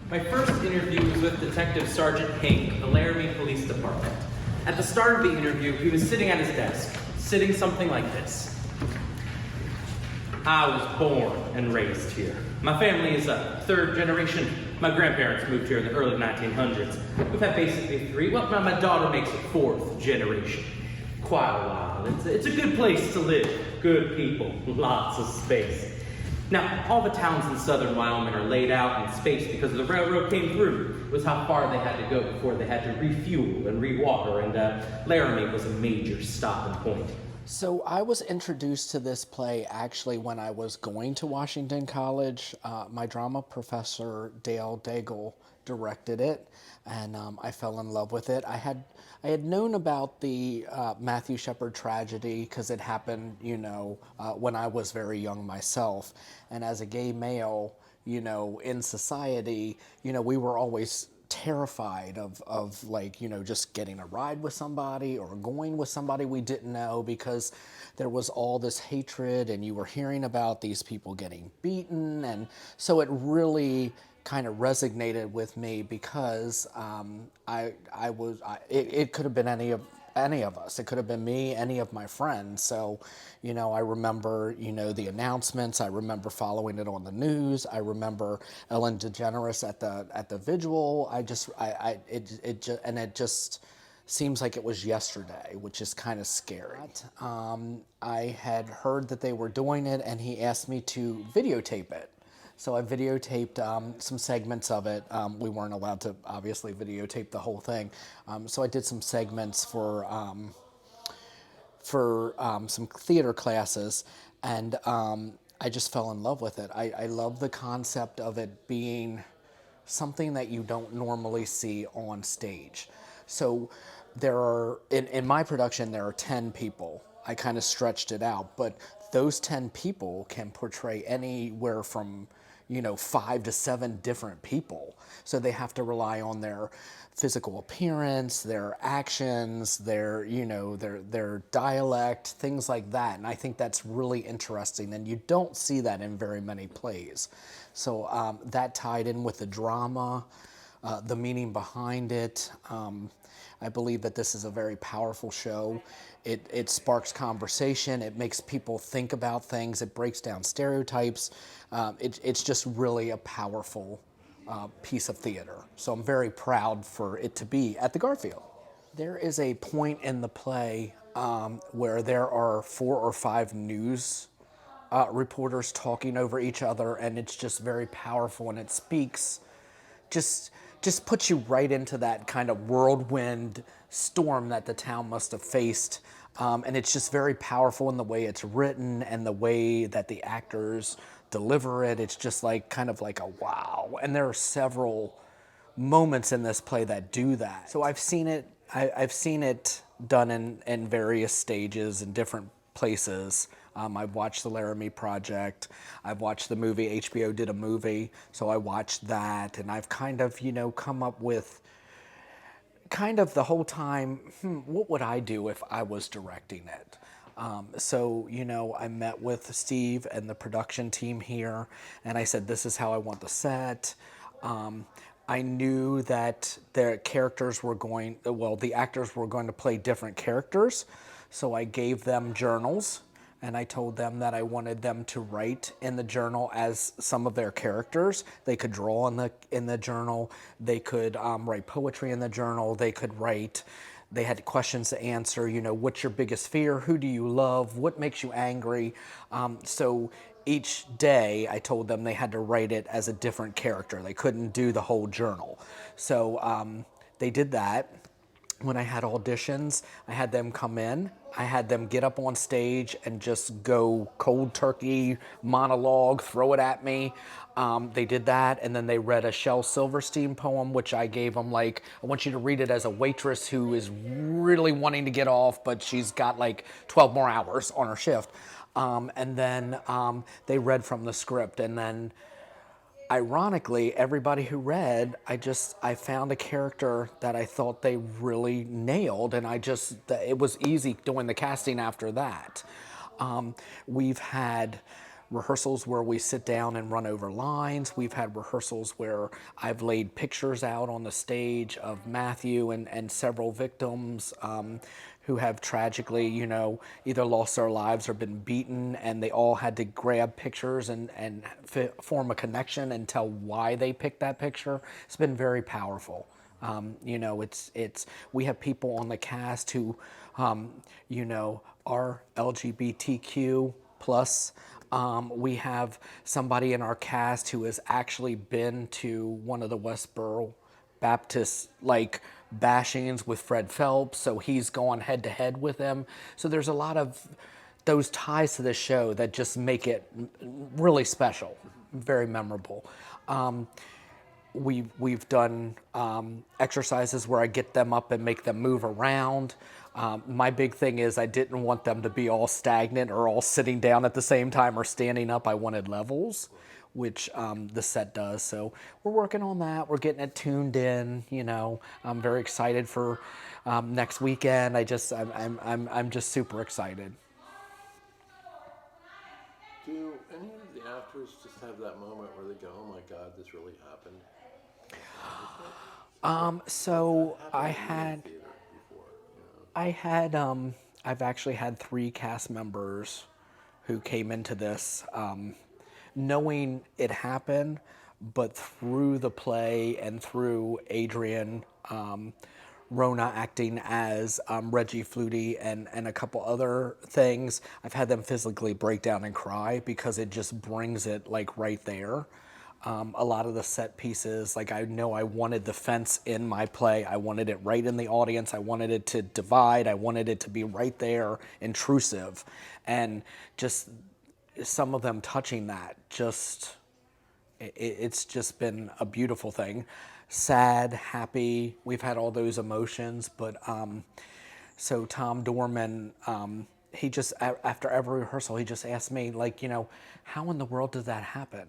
My first interview was with Detective Sergeant Pink of the Laramie Police Department. At the start of the interview, he was sitting at his desk, sitting something like this. I was born and raised here. My family is a third generation. My grandparents moved here in the early 1900s. We've had basically three. Well, now my daughter makes it fourth generation. Quite a while. It's a good place to live. Good people. Lots of space. Now, all the towns in southern Wyoming are laid out in space because the railroad came through. It was how far they had to go before they had to refuel and rewater, and Laramie was a major stopping point. So I was introduced to this play actually when I was going to Washington College. My drama professor, Dale Daigle, directed it, and I fell in love with it. I had known about the Matthew Shepard tragedy because it happened, when I was very young myself. And as a gay male, in society, we were always terrified of just getting a ride with somebody or going with somebody we didn't know, because there was all this hatred and you were hearing about these people getting beaten. And so it really kind of resonated with me because it could have been any of us. It could have been me, any of my friends. So, I remember, the announcements. I remember following it on the news. I remember Ellen DeGeneres at the vigil. It just seems like it was yesterday, which is kind of scary. I had heard that they were doing it, and he asked me to videotape it. So I videotaped some segments of it. We weren't allowed to obviously videotape the whole thing. So I did some segments for some theater classes, and I just fell in love with it. I love the concept of it being something that you don't normally see on stage. So there are, in my production, there are 10 people. I kind of stretched it out, but those 10 people can portray anywhere from 5 to 7 different people. So they have to rely on their physical appearance, their actions, their dialect, things like that. And I think that's really interesting, and you don't see that in very many plays. So that tied in with the drama, the meaning behind it. I believe that this is a very powerful show. It sparks conversation. It makes people think about things. It breaks down stereotypes. It's just really a powerful piece of theater. So I'm very proud for it to be at the Garfield. There is a point in the play where there are 4 or 5 news reporters talking over each other, and it's just very powerful, and it speaks, just puts you right into that kind of whirlwind storm that the town must have faced. And it's just very powerful in the way it's written and the way that the actors deliver it. It's just kind of like a wow. And there are several moments in this play that do that. So I've seen it done in various stages in different places. I've watched the Laramie Project. I've watched the movie. HBO did a movie, so I watched that, and I've kind of, come up with kind of the whole time, what would I do if I was directing it? So, I met with Steve and the production team here, and I said, this is how I want the set. I knew that the actors were going to play different characters, so I gave them journals. And I told them that I wanted them to write in the journal as some of their characters. They could draw in the journal. They could write poetry in the journal. They had questions to answer. What's your biggest fear? Who do you love? What makes you angry? So each day I told them they had to write it as a different character. They couldn't do the whole journal. So they did that. When I had auditions, I had them come in. I had them get up on stage and just go cold turkey monologue, throw it at me. They did that, and then they read a Shel Silverstein poem, which I gave them I want you to read it as a waitress who is really wanting to get off, but she's got 12 more hours on her shift. And then they read from the script, and then ironically, everybody who read, I found a character that I thought they really nailed, and it was easy doing the casting after that. We've had rehearsals where we sit down and run over lines. We've had rehearsals where I've laid pictures out on the stage of Matthew and several victims who have tragically, either lost their lives or been beaten, and they all had to grab pictures and form a connection and tell why they picked that picture. It's been very powerful. It's we have people on the cast who, are LGBTQ plus. We have somebody in our cast who has actually been to one of the Westboro Baptist bashings with Fred Phelps, so he's gone head to head with him. So there's a lot of those ties to the show that just make it really special, very memorable. We've done exercises where I get them up and make them move around. My big thing is I didn't want them to be all stagnant or all sitting down at the same time or standing up. I wanted levels, which the set does. So we're working on that. We're getting it tuned in. I'm very excited for next weekend. I'm just super excited. Do any of the actors just have that moment where they go, "Oh my God, this really happened"? So I Happened in had. theater before, I've actually had 3 cast members who came into this knowing it happened, but through the play and through Adrian, Rona acting as Reggie Flutie and a couple other things, I've had them physically break down and cry because it just brings it right there. A lot of the set pieces, I know I wanted the fence in my play. I wanted it right in the audience. I wanted it to divide. I wanted it to be right there, intrusive. And just some of them touching that, it's just been a beautiful thing. Sad, happy, we've had all those emotions. But so Tom Dorman, he just, after every rehearsal, he just asked me, how in the world did that happen?